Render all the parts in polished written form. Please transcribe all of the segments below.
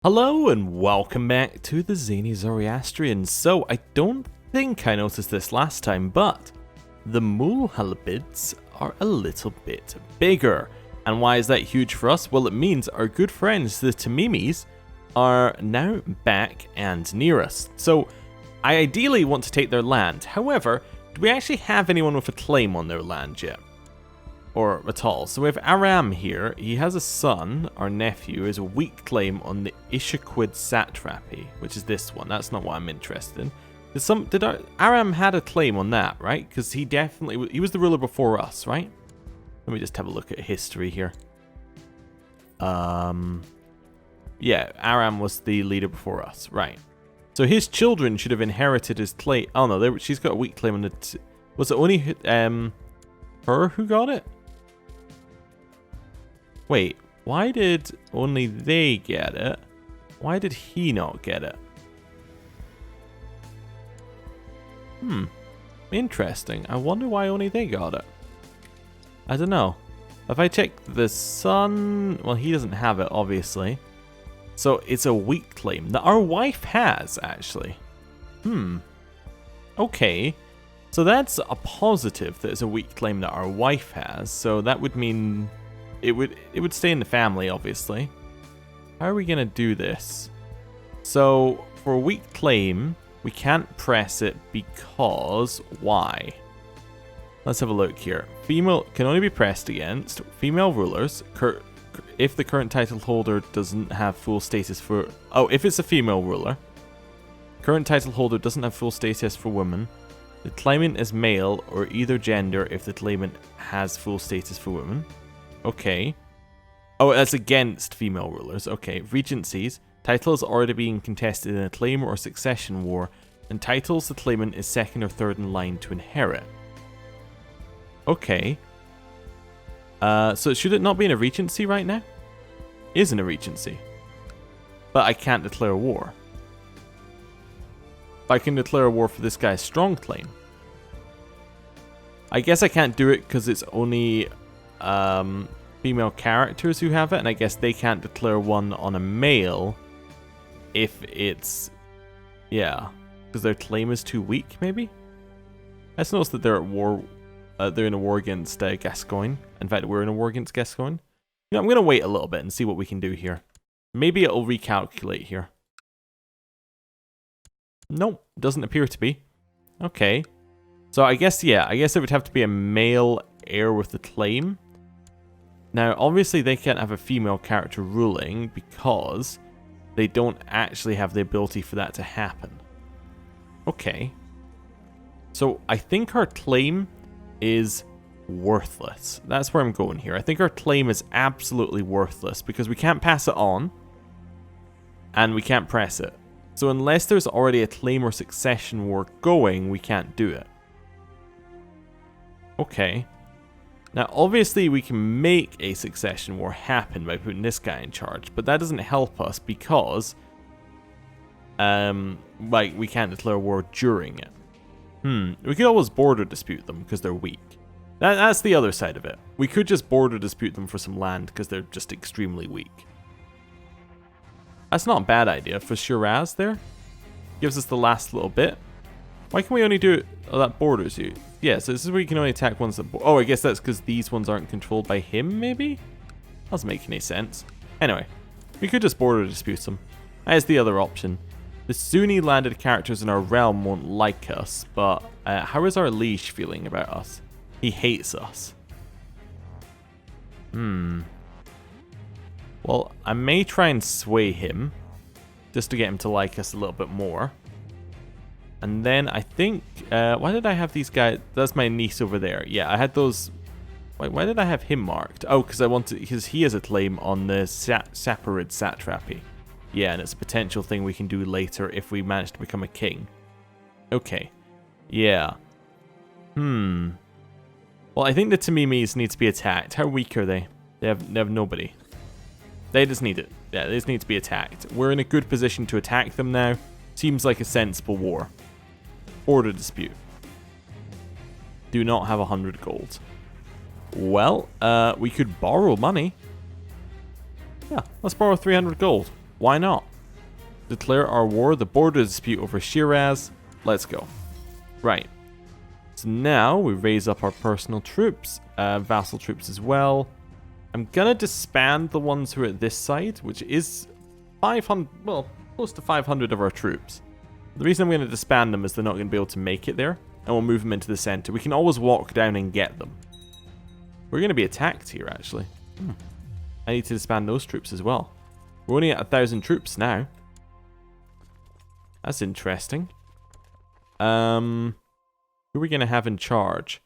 Hello and welcome back to the Zany Zoroastrians. So I don't think I noticed this last time, but the Mulhalabids are a little bit bigger. And why is that huge for us? Well, it means our good friends, the Tamimis, are now back and near us. So I ideally want to take their land. However, do we actually have anyone with a claim on their land yet? Or at all. So we have Aram here. He has a son, our nephew, is a weak claim on the Ishaquid satrapy, which is this one. That's not what I'm interested in. Aram had a claim on that, right? Because he was the ruler before us, right? Let me just have a look at history here. Yeah, Aram was the leader before us, right? So his children should have inherited his claim. Oh no, she's got a weak claim on it. Was it only her who got it? Wait, why did only they get it? Why did he not get it? Interesting. I wonder why only they got it. I don't know. If I check the son, well, he doesn't have it, obviously. So it's a weak claim that our wife has, actually. Okay. So that's a positive that it's a weak claim that our wife has. So that would mean it would stay in the family, obviously. How are we going to do this? So for a weak claim, we can't press it because why? Let's have a look here. Female can only be pressed against female rulers. If the current title holder doesn't have full status for... Oh, if it's a female ruler. Current title holder doesn't have full status for women. The claimant is male or either gender if the claimant has full status for women. Okay. Oh, that's against female rulers. Okay. Regencies. Titles already being contested in a claim or succession war, and titles the claimant is second or third in line to inherit. Okay. So should it not be in a regency right now? It is in a regency. But I can't declare war. I can declare a war for this guy's strong claim. I guess I can't do it because it's only female characters who have it, and I guess they can't declare one on a male if it's... Yeah, because their claim is too weak, maybe? I just noticed that they're at war. They're in a war against Gascoigne. In fact, we're in a war against Gascoigne. You know, I'm going to wait a little bit and see what we can do here. Maybe it'll recalculate here. Nope, doesn't appear to be. Okay. So I guess, yeah, I guess it would have to be a male heir with the claim. Now, obviously they can't have a female character ruling because they don't actually have the ability for that to happen. Okay. So I think our claim is worthless. That's where I'm going here. I think our claim is absolutely worthless because we can't pass it on and we can't press it. So unless there's already a claim or succession war going, we can't do it. Okay. Now, obviously, we can make a succession war happen by putting this guy in charge, but that doesn't help us because, like, we can't declare war during it. We could always border dispute them because they're weak. That's the other side of it. We could just border dispute them for some land because they're just extremely weak. That's not a bad idea for Shiraz there. Gives us the last little bit. Why can we only do it? Oh, that borders you. Yeah, so this is where you can only attack ones that... Oh, I guess that's because these ones aren't controlled by him, maybe? Doesn't make any sense. Anyway, we could just border dispute them. That is the other option. The Zuni landed characters in our realm won't like us, but how is our liege feeling about us? He hates us. Well, I may try and sway him, just to get him to like us a little bit more. And then I think, why did I have these guys? That's my niece over there. Yeah, I had those. Why did I have him marked? Oh, because he has a claim on the Saparid satrapy. Yeah, and it's a potential thing we can do later if we manage to become a king. Okay. Yeah. Well, I think the Tamimis need to be attacked. How weak are they? They have nobody. They just need it. Yeah, they just need to be attacked. We're in a good position to attack them now. Seems like a sensible war. Border dispute. Do not have 100 gold. Well, we could borrow money. Yeah, let's borrow 300 gold. Why not? declare our war. The border dispute over Shiraz. Let's go. Right. So now we raise up our personal troops, vassal troops as well. I'm gonna disband the ones who are at this side, which is 500, well, close to 500 of our troops. The reason I'm gonna disband them is they're not gonna be able to make it there, and we'll move them into the center. We can always walk down and get them. We're gonna be attacked here, actually. I need to disband those troops as well. We're only at 1,000 troops now. That's interesting. Who are we going to have in charge?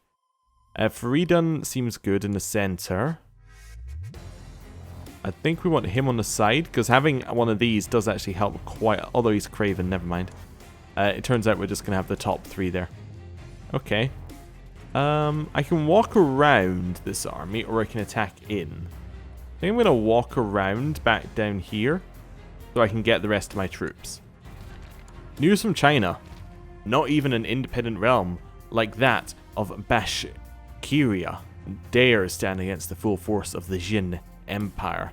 Faridun seems good in the center. I think we want him on the side, because having one of these does actually help quite... Although he's Craven, never mind. It turns out we're just going to have the top 3 there. Okay. I can walk around this army, or I can attack in. I think I'm going to walk around back down here, so I can get the rest of my troops. News from China. Not even an independent realm like that of Bashkiria dare stand against the full force of the Jin Empire.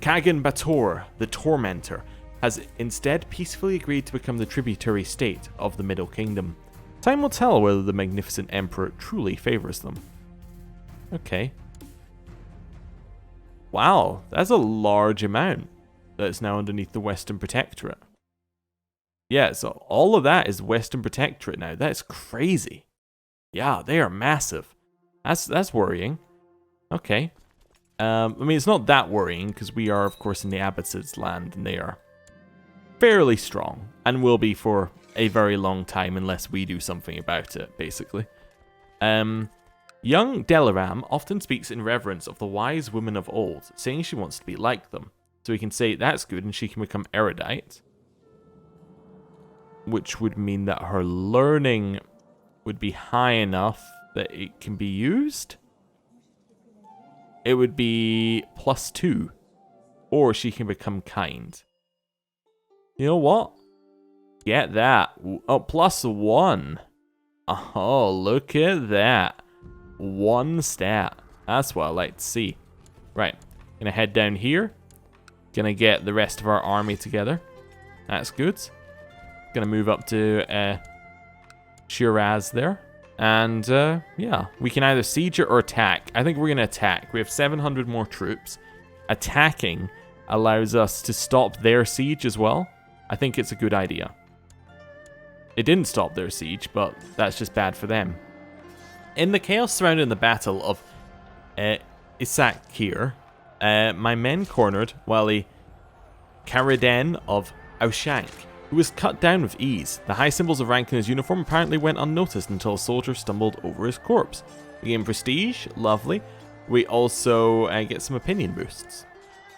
Kagan Bator, the Tormentor, has instead peacefully agreed to become the tributary state of the Middle Kingdom. Time will tell whether the magnificent emperor truly favors them. Okay. Wow, that's a large amount that's now underneath the Western Protectorate. Yeah, so all of that is Western Protectorate now. That's crazy. Yeah, they are massive. That's worrying. Okay. I mean, it's not that worrying, because we are, of course, in the Abbasid's land, and they are fairly strong, and will be for a very long time, unless we do something about it, basically. Young Delaram often speaks in reverence of the wise women of old, saying she wants to be like them. So we can say that's good, and she can become erudite. Which would mean that her learning would be high enough that it can be used. It would be +2. Or she can become kind. You know what? Get that. Oh, +1. Oh, look at that. 1 stat. That's what I like to see. Right. Gonna head down here. Gonna get the rest of our army together. That's good. Gonna move up to Shiraz there. And yeah, we can either siege it or attack. I think we're gonna attack. We have 700 more troops. Attacking allows us to stop their siege as well. I think it's a good idea. It didn't stop their siege, but that's just bad for them. In the chaos surrounding the battle of Issakhir, my men cornered Wali Kariden of Saoshyant, who was cut down with ease. The high symbols of rank in his uniform apparently went unnoticed until a soldier stumbled over his corpse. We gain prestige, lovely. We also get some opinion boosts.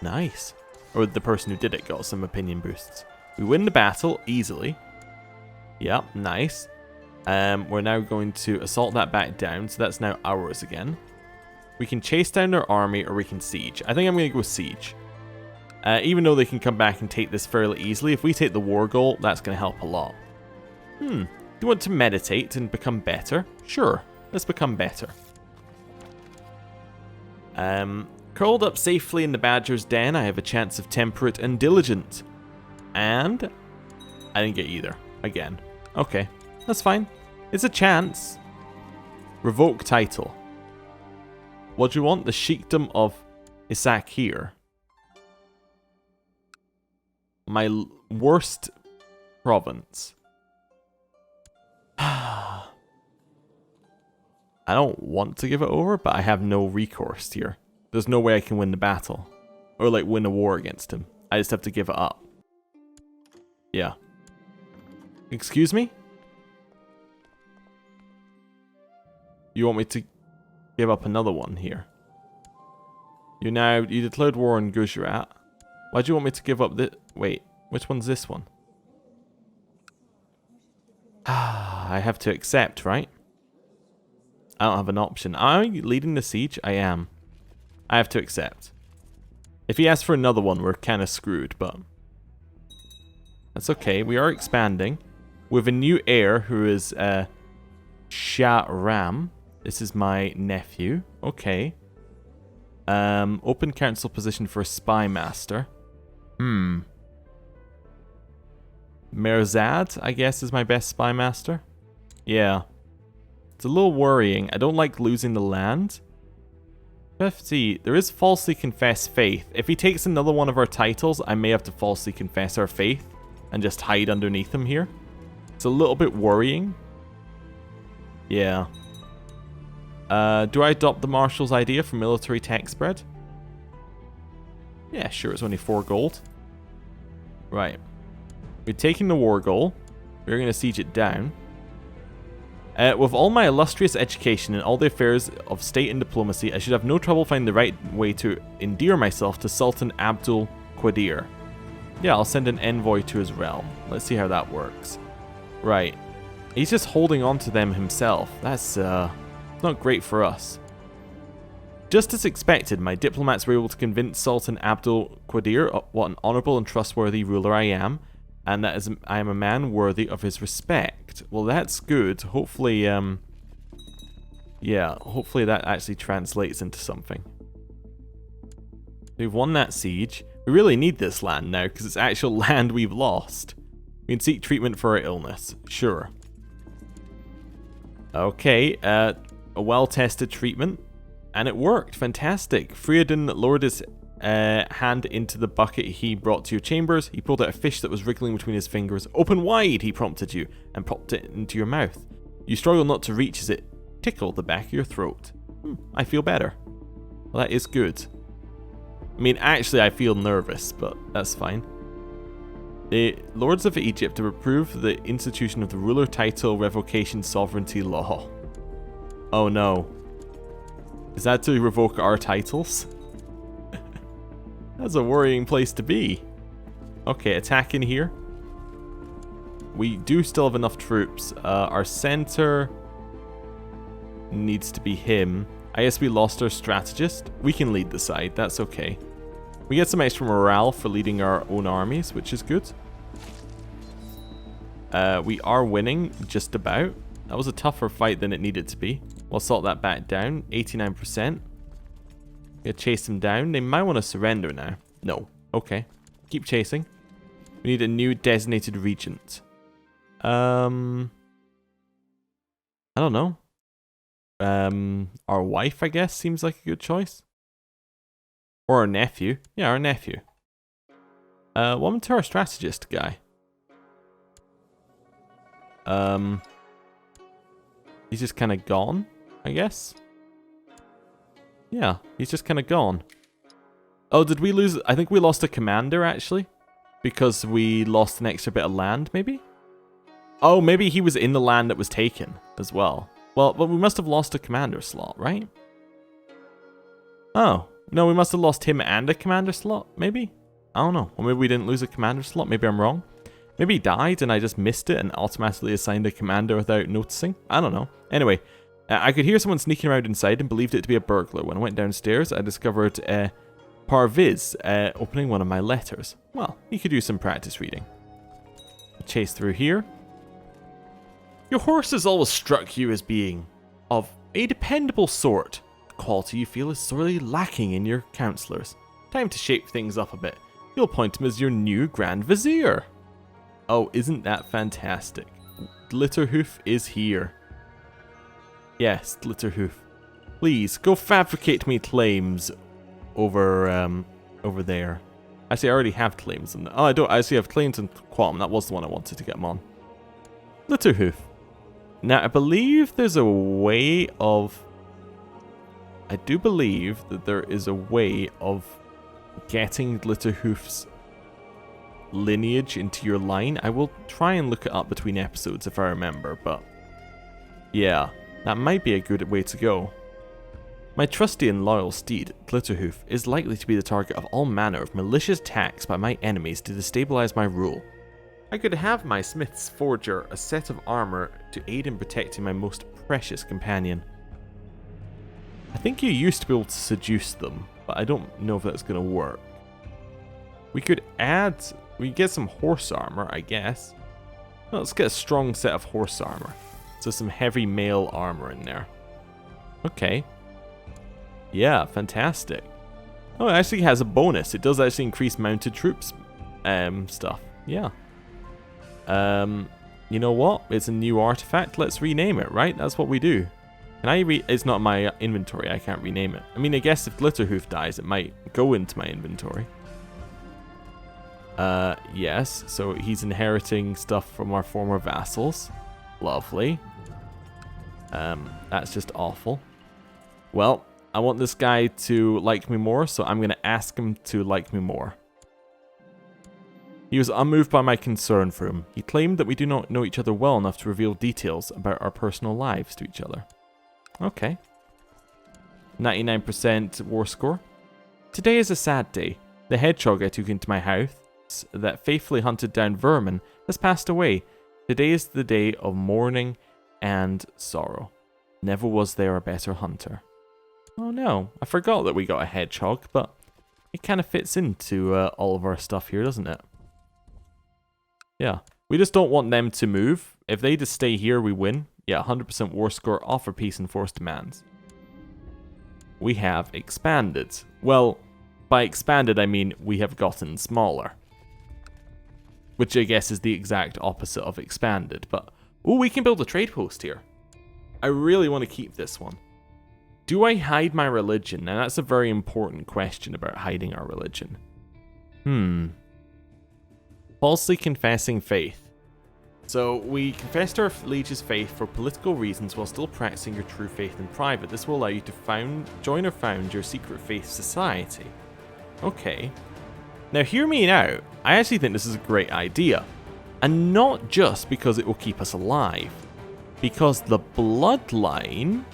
Nice. Or the person who did it got some opinion boosts. We win the battle easily. Yep, nice. We're now going to assault that back down, so that's now ours again. We can chase down their army, or we can siege. I think I'm going to go siege. Even though they can come back and take this fairly easily, if we take the war goal, that's going to help a lot. Do you want to meditate and become better? Sure, let's become better. Curled up safely in the badger's den, I have a chance of temperate and diligent. And I didn't get either. Again. Okay, that's fine. It's a chance. Revoke title. What do you want? The Sheikdom of Issakhir. My worst province. I don't want to give it over, but I have no recourse here. There's no way I can win the battle. Or like win a war against him. I just have to give it up. Yeah. Excuse me? You want me to give up another one here? You declared war on Gujarat. Why do you want me to give up this? Wait, which one's this one? I have to accept, right? I don't have an option. Are you leading the siege? I am. I have to accept. If he asks for another one, we're kind of screwed, but that's okay. We are expanding with a new heir who is Shah Ram. This is my nephew. Okay. Open council position for a spy master. Merzad, I guess, is my best spy master. Yeah. It's a little worrying. I don't like losing the land. 50. There is falsely confessed faith. If he takes another one of our titles, I may have to falsely confess our faith and just hide underneath him here. It's a little bit worrying. Yeah. Do I adopt the Marshal's idea for military tech spread? Yeah, sure. It's only 4 gold. Right. We're taking the war goal. We're going to siege it down. With all my illustrious education and all the affairs of state and diplomacy, I should have no trouble finding the right way to endear myself to Sultan Abdul Qadir. Yeah, I'll send an envoy to his realm. Let's see how that works. Right. He's just holding on to them himself. That's not great for us. Just as expected, my diplomats were able to convince Sultan Abdul Qadir what an honorable and trustworthy ruler I am, and that I am a man worthy of his respect. Well, that's good. Hopefully, yeah, hopefully that actually translates into something. We've won that siege. We really need this land now, because it's actual land we've lost. We can seek treatment for our illness. Sure. Okay, a well-tested treatment. And it worked. Fantastic. Friedin lowered his hand into the bucket he brought to your chambers. He pulled out a fish that was wriggling between his fingers. Open wide, he prompted you, and popped it into your mouth. You struggle not to reach as it tickled the back of your throat. I feel better. Well, that is good. I mean, actually, I feel nervous, but that's fine. The Lords of Egypt have approved the institution of the ruler title revocation sovereignty law. Oh no. Is that to revoke our titles? That's a worrying place to be. Okay, attack in here. We do still have enough troops. Our center needs to be him. I guess we lost our strategist. We can lead the side, that's okay. We get some extra morale for leading our own armies, which is good. We are winning, just about. That was a tougher fight than it needed to be. We'll salt that back down, 89%. Gonna chase them down. They might want to surrender now. No. Okay. Keep chasing. We need a new designated regent. I don't know. Our wife, I guess, seems like a good choice. Or our nephew. Yeah, our nephew. What happened to our strategist guy? He's just kind of gone, I guess. Yeah, he's just kind of gone. Oh, did we lose? I think we lost a commander, actually. Because we lost an extra bit of land, maybe? Oh, maybe he was in the land that was taken as well. Well, but we must have lost a commander slot, right? Oh, no, we must have lost him and a commander slot, maybe? I don't know. Or maybe we didn't lose a commander slot. Maybe I'm wrong. Maybe he died and I just missed it and automatically assigned a commander without noticing. I don't know. Anyway, I could hear someone sneaking around inside and believed it to be a burglar. When I went downstairs, I discovered Parviz opening one of my letters. Well, he could use some practice reading. Chase through here. Your horse has always struck you as being of a dependable sort. The quality you feel is sorely lacking in your counselors. Time to shape things up a bit. You'll appoint him as your new Grand Vizier. Oh, isn't that fantastic? Glitterhoof is here. Yes, Glitterhoof. Please, go fabricate me claims over there. Actually, I already have claims on that. Oh, I don't. I actually have claims on Qualm. That was the one I wanted to get him on. Glitterhoof. Now, I believe there's a way of... I do believe that there is a way of getting Glitterhoof's lineage into your line. I will try and look it up between episodes if I remember, but yeah, that might be a good way to go. My trusty and loyal steed, Glitterhoof, is likely to be the target of all manner of malicious attacks by my enemies to destabilize my rule. I could have my smith's forger a set of armor to aid in protecting my most precious companion. I think you used to be able to seduce them, but I don't know if that's going to work. We could add... We get some horse armor, I guess. Well, let's get a strong set of horse armor. So some heavy mail armor in there. Okay. Yeah, fantastic. Oh, it actually has a bonus. It does actually increase mounted troops stuff. Yeah. You know what? It's a new artifact. Let's rename it, right? That's what we do. Can I it's not my inventory. I can't rename it. I mean, I guess if Glitterhoof dies, it might go into my inventory. Yes. So he's inheriting stuff from our former vassals. Lovely. That's just awful. Well, I want this guy to like me more, so I'm going to ask him to like me more. He was unmoved by my concern for him. He claimed that we do not know each other well enough to reveal details about our personal lives to each other. Okay. 99% war score. Today is a sad day. The hedgehog I took into my house that faithfully hunted down vermin has passed away. Today is the day of mourning and sorrow. Never was there a better hunter. Oh no, I forgot that we got a hedgehog, but it kind of fits into all of our stuff here, doesn't it? Yeah, we just don't want them to move. If they just stay here, we win. Yeah, 100% war score, offer peace and force demands. We have expanded. Well, by expanded I mean we have gotten smaller. Which I guess is the exact opposite of expanded, but... Oh, we can build a trade post here. I really want to keep this one. Do I hide my religion? Now that's a very important question about hiding our religion. Falsely confessing faith. So we confessed our liege's faith for political reasons while still practicing your true faith in private. This will allow you to join or found your secret faith society. Okay. Now hear me out. I actually think this is a great idea. And not just because it will keep us alive. Because the bloodline,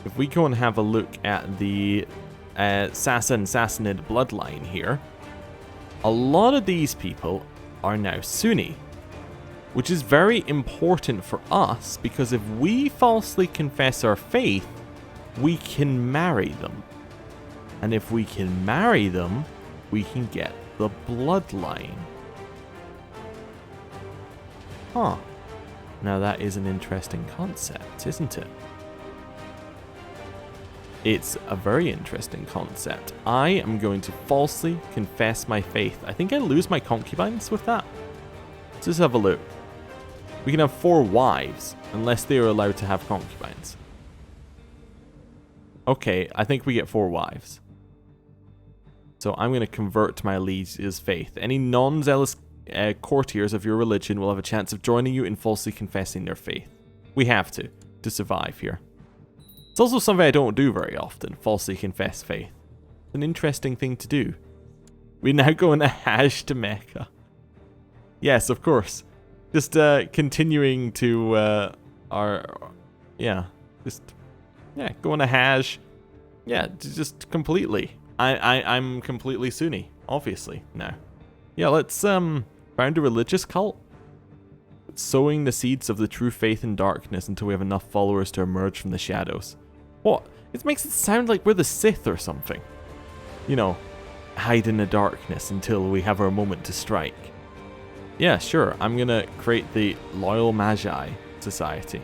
if we go and have a look at the Sassanid bloodline here, a lot of these people are now Sunni. Which is very important for us, because if we falsely confess our faith, we can marry them. And if we can marry them, we can get the bloodline. Huh. Now that is an interesting concept, isn't it? It's a very interesting concept. I am going to falsely confess my faith. I think I lose my concubines with that. Let's just have a look. We can have 4 wives, unless they are allowed to have concubines. Okay, I think we get 4 wives. So I'm going to convert to my liege's faith. Any non-zealous courtiers of your religion will have a chance of joining you in falsely confessing their faith. We have to survive here. It's also something I don't do very often, falsely confess faith. It's an interesting thing to do. We're now going to Hajj to Mecca. Yes, of course. Just continuing to going to Hajj. Yeah, just completely. I'm completely Sunni, obviously now. Yeah, let's found a religious cult. Sowing the seeds of the true faith in darkness until we have enough followers to emerge from the shadows. What? It makes it sound like we're the Sith or something. You know, hide in the darkness until we have our moment to strike. Yeah, sure, I'm gonna create the Loyal Magi Society.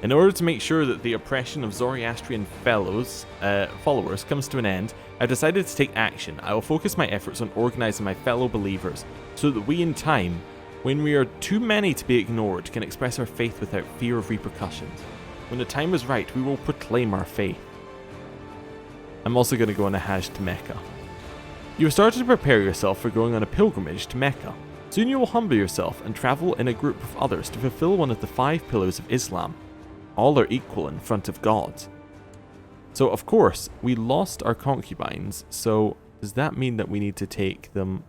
In order to make sure that the oppression of Zoroastrian followers comes to an end, I've decided to take action. I will focus my efforts on organizing my fellow believers, so that we in time, when we are too many to be ignored, can express our faith without fear of repercussions. When the time is right, we will proclaim our faith. I'm also going to go on a Hajj to Mecca. You have started to prepare yourself for going on a pilgrimage to Mecca. Soon you will humble yourself and travel in a group of others to fulfill one of the 5 pillars of Islam. All are equal in front of God. So of course, we lost our concubines, so does that mean that we need to take them...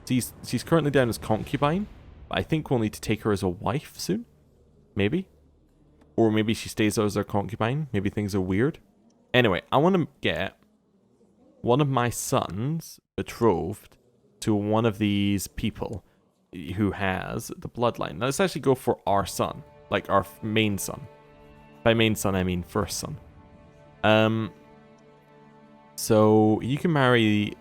She's currently down as concubine, but I think we'll need to take her as a wife soon? Maybe? Or maybe she stays as our concubine, maybe things are weird. Anyway, I want to get one of my sons betrothed to one of these people who has the bloodline. Now let's actually go for our son, like our main son. By main son, I mean first son. So you can marry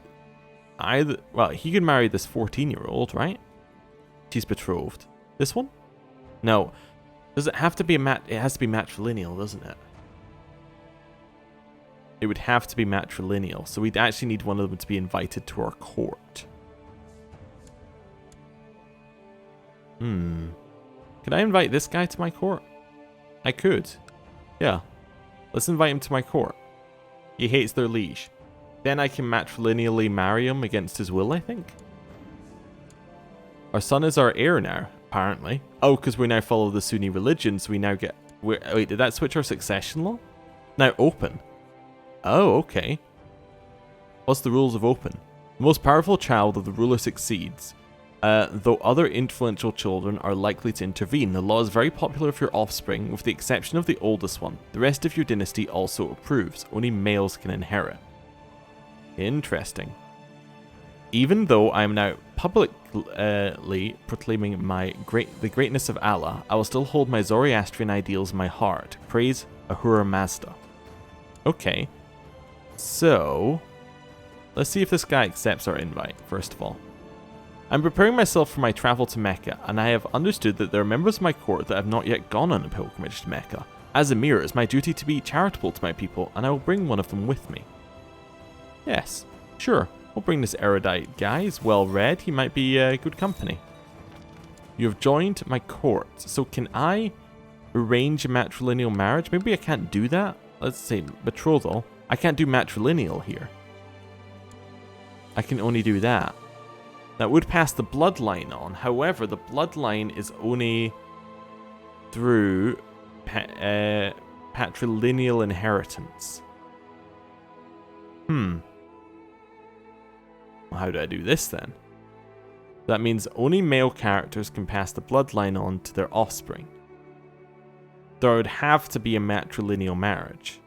either... Well, he can marry this 14-year-old, right? She's betrothed. This one? No. Does it have to be it has to be matrilineal, doesn't it? It would have to be matrilineal. So we'd actually need one of them to be invited to our court. Could I invite this guy to my court? I could. Yeah. Let's invite him to my court. He hates their liege. Then I can matrilineally marry him against his will, I think. Our son is our heir now, apparently. Oh, because we now follow the Sunni religion, so we now get... Wait, did that switch our succession law? Now open. Oh, okay. What's the rules of open? The most powerful child of the ruler succeeds. Though other influential children are likely to intervene, the law is very popular with your offspring, with the exception of the oldest one. The rest of your dynasty also approves. Only males can inherit. Interesting. Even though I am now publicly proclaiming the greatness of Allah, I will still hold my Zoroastrian ideals in my heart. Praise Ahura Mazda. Okay. So, let's see if this guy accepts our invite, first of all. I'm preparing myself for my travel to Mecca, and I have understood that there are members of my court that have not yet gone on a pilgrimage to Mecca. As Emir, it is my duty to be charitable to my people, and I will bring one of them with me. Yes, sure. We'll bring this erudite guy. He's well read. He might be good company. You have joined my court. So can I arrange a matrilineal marriage? Maybe I can't do that. Let's say betrothal. I can't do matrilineal here. I can only do that. That would pass the bloodline on. However, the bloodline is only through patrilineal inheritance. Well, how do I do this then? That means only male characters can pass the bloodline on to their offspring. There would have to be a matrilineal marriage.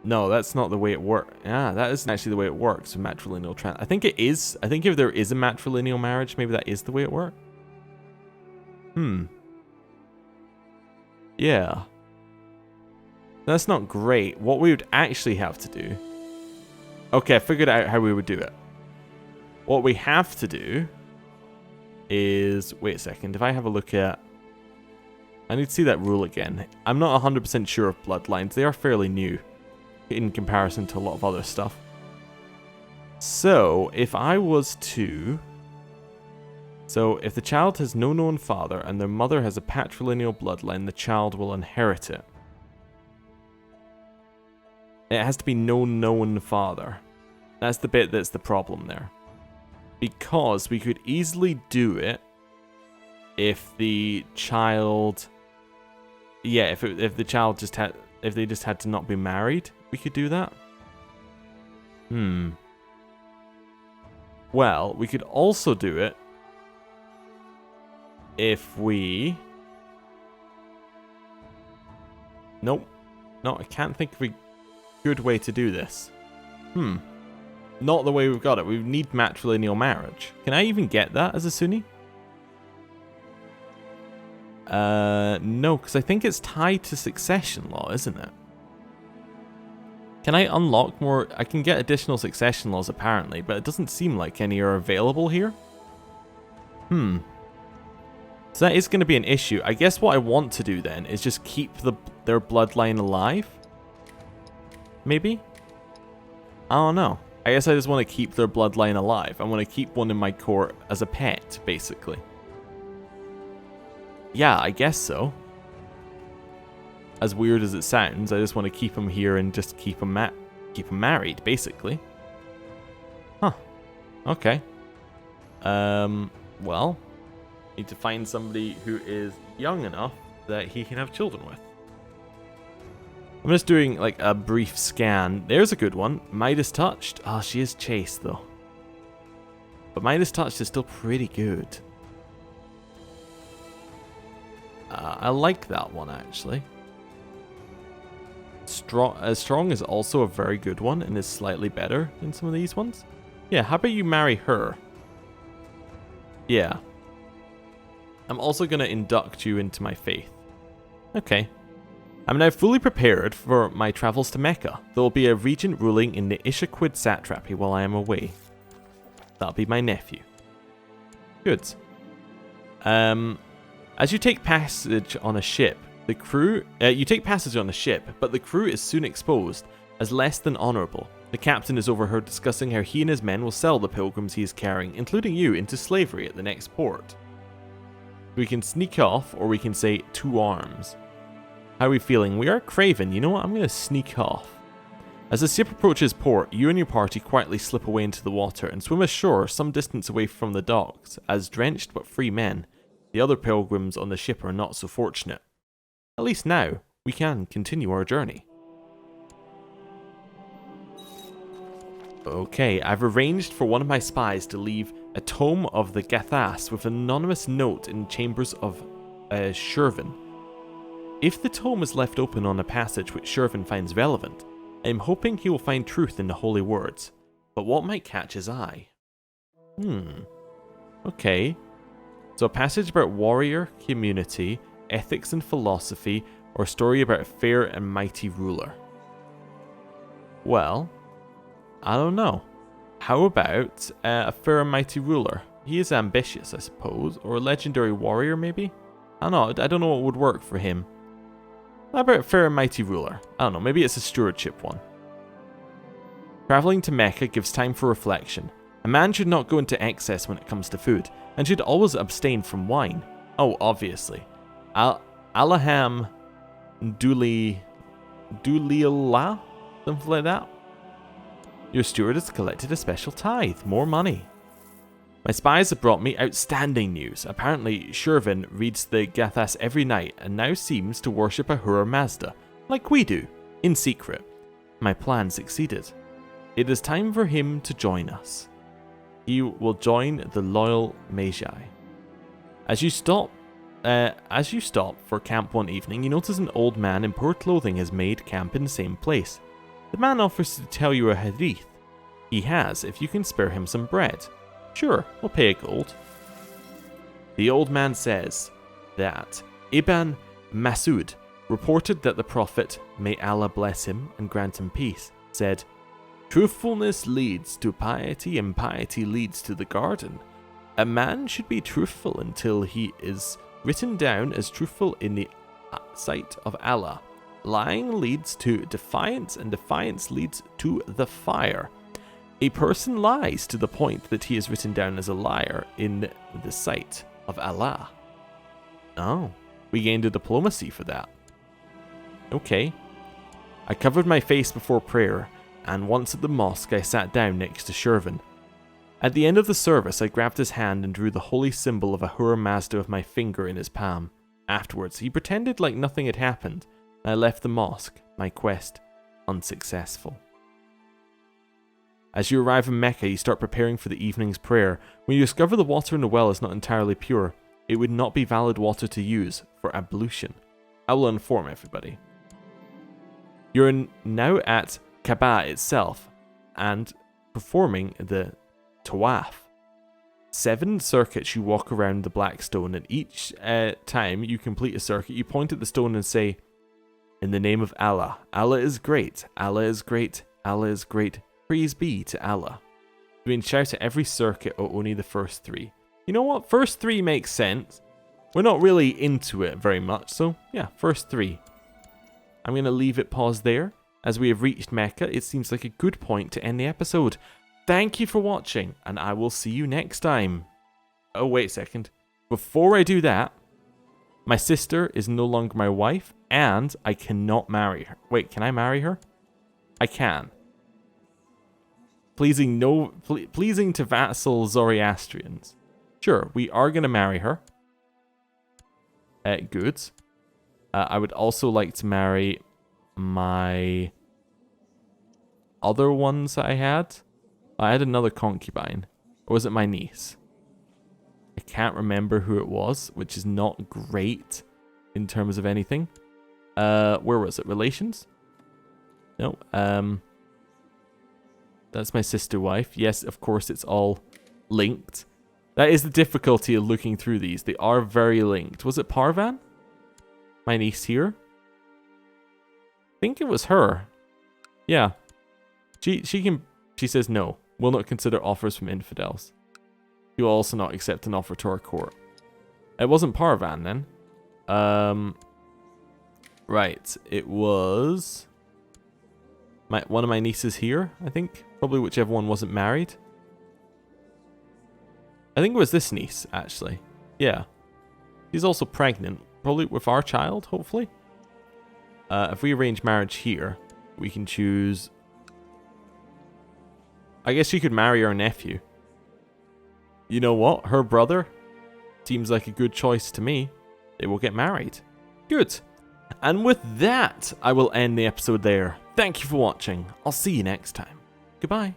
No, that's not the way it works. Yeah, that isn't actually the way it works with matrilineal I think it is. I think if there is a matrilineal marriage, maybe that is the way it works. Yeah. That's not great. What we would actually have to do... Okay, I figured out how we would do it. What we have to do is... Wait a second. If I have a look at... I need to see that rule again. I'm not 100% sure of bloodlines. They are fairly new in comparison to a lot of other stuff. So, if I was to... So, if the child has no known father and their mother has a patrilineal bloodline, the child will inherit it. It has to be no known father. That's the bit that's the problem there. Because we could easily do it if the child... Yeah, if the child just had... If they just had to not be married, we could do that. Well, we could also do it if we... Nope. No, I can't think of a good way to do this. Not the way we've got it. We need matrilineal marriage. Can I even get that as a Sunni? No, because I think it's tied to succession law, isn't it? Can I unlock more? I can get additional succession laws apparently, but it doesn't seem like any are available here. So that is going to be an issue. I guess what I want to do then is just keep their bloodline alive. Maybe? I don't know. I guess I just want to keep their bloodline alive. I want to keep one in my court as a pet, basically. Yeah, I guess so. As weird as it sounds, I just want to keep him here and just keep him married, basically. Huh. Okay. Well, need to find somebody who is young enough that he can have children with. I'm just doing like a brief scan. There's a good one. Midas Touched. Oh, she is chaste though. But Midas Touched is still pretty good. I like that one actually. Strong is also a very good one and is slightly better than some of these ones. Yeah, how about you marry her? Yeah. I'm also going to induct you into my faith. Okay. I'm now fully prepared for my travels to Mecca. There will be a regent ruling in the Ishaquid satrapy while I am away. That'll be my nephew. Good. As you take passage on a ship, you take passage on a ship, but the crew is soon exposed as less than honourable. The captain is overheard discussing how he and his men will sell the pilgrims he is carrying, including you, into slavery at the next port. We can sneak off, or we can say 2 arms. How are we feeling? We are craven. You know what? I'm going to sneak off. As the ship approaches port, you and your party quietly slip away into the water and swim ashore some distance away from the docks. As drenched but free men, the other pilgrims on the ship are not so fortunate. At least now, we can continue our journey. Okay, I've arranged for one of my spies to leave a tome of the Gathas with an anonymous note in chambers of Shervin. If the tome is left open on a passage which Shervin finds relevant, I'm hoping he will find truth in the holy words. But what might catch his eye? Okay. So a passage about warrior, community, ethics and philosophy, or a story about a fair and mighty ruler. Well, I don't know. How about a fair and mighty ruler? He is ambitious, I suppose. Or a legendary warrior, maybe? I don't know. I don't know what would work for him. How about a fair and mighty ruler? I don't know. Maybe it's a stewardship one. Traveling to Mecca gives time for reflection. A man should not go into excess when it comes to food, and should always abstain from wine. Oh, obviously. Alaham Dulilah? Something like that. Your steward has collected a special tithe. More money. My spies have brought me outstanding news. Apparently, Shervin reads the Gathas every night and now seems to worship Ahura Mazda, like we do, in secret. My plan succeeded. It is time for him to join us. He will join the loyal Magi. As you stop for camp one evening, you notice an old man in poor clothing has made camp in the same place. The man offers to tell you a hadith. He has, if you can spare him some bread. Sure, we'll pay a gold. The old man says that Ibn Masud reported that the Prophet, may Allah bless him and grant him peace, said, "Truthfulness leads to piety and piety leads to the garden. A man should be truthful until he is written down as truthful in the sight of Allah. Lying leads to defiance, and defiance leads to the fire. A person lies to the point that he is written down as a liar in the sight of Allah." Oh, we gained a diplomacy for that. Okay. I covered my face before prayer, and once at the mosque I sat down next to Shervin. At the end of the service I grabbed his hand and drew the holy symbol of Ahura Mazda with my finger in his palm. Afterwards he pretended like nothing had happened. I left the mosque, my quest unsuccessful. As you arrive in Mecca, you start preparing for the evening's prayer. When you discover the water in the well is not entirely pure, it would not be valid water to use for ablution. I will inform everybody. You're now at Kaaba itself and performing the Tawaf. 7 circuits you walk around the black stone, and each time you complete a circuit, you point at the stone and say, "In the name of Allah, Allah is great, Allah is great, Allah is great, praise be to Allah." You can shout at every circuit or only the first 3. You know what? First 3 makes sense. We're not really into it very much, so yeah, first 3. I'm going to leave it paused there. As we have reached Mecca, it seems like a good point to end the episode. Thank you for watching, and I will see you next time. Oh, wait a second. Before I do that, my sister is no longer my wife, and I cannot marry her. Wait, can I marry her? I can. Pleasing to vassal Zoroastrians. Sure, we are going to marry her. Good. I would also like to marry my other ones that I had. I had another concubine. Or was it my niece? I can't remember who it was, which is not great in terms of anything. Where was it? Relations? No. That's my sister wife. Yes, of course, it's all linked. That is the difficulty of looking through these. They are very linked. Was it Parvan? My niece here? I think it was her. Yeah. She says no. Will not consider offers from infidels. He will also not accept an offer to our court. It wasn't Parvan then. Right. It was one of my nieces here, I think. Probably whichever one wasn't married. I think it was this niece, actually. Yeah. She's also pregnant. Probably with our child, hopefully. If we arrange marriage here, we can choose... I guess she could marry our nephew. You know what? Her brother seems like a good choice to me. They will get married. Good. And with that, I will end the episode there. Thank you for watching. I'll see you next time. Goodbye.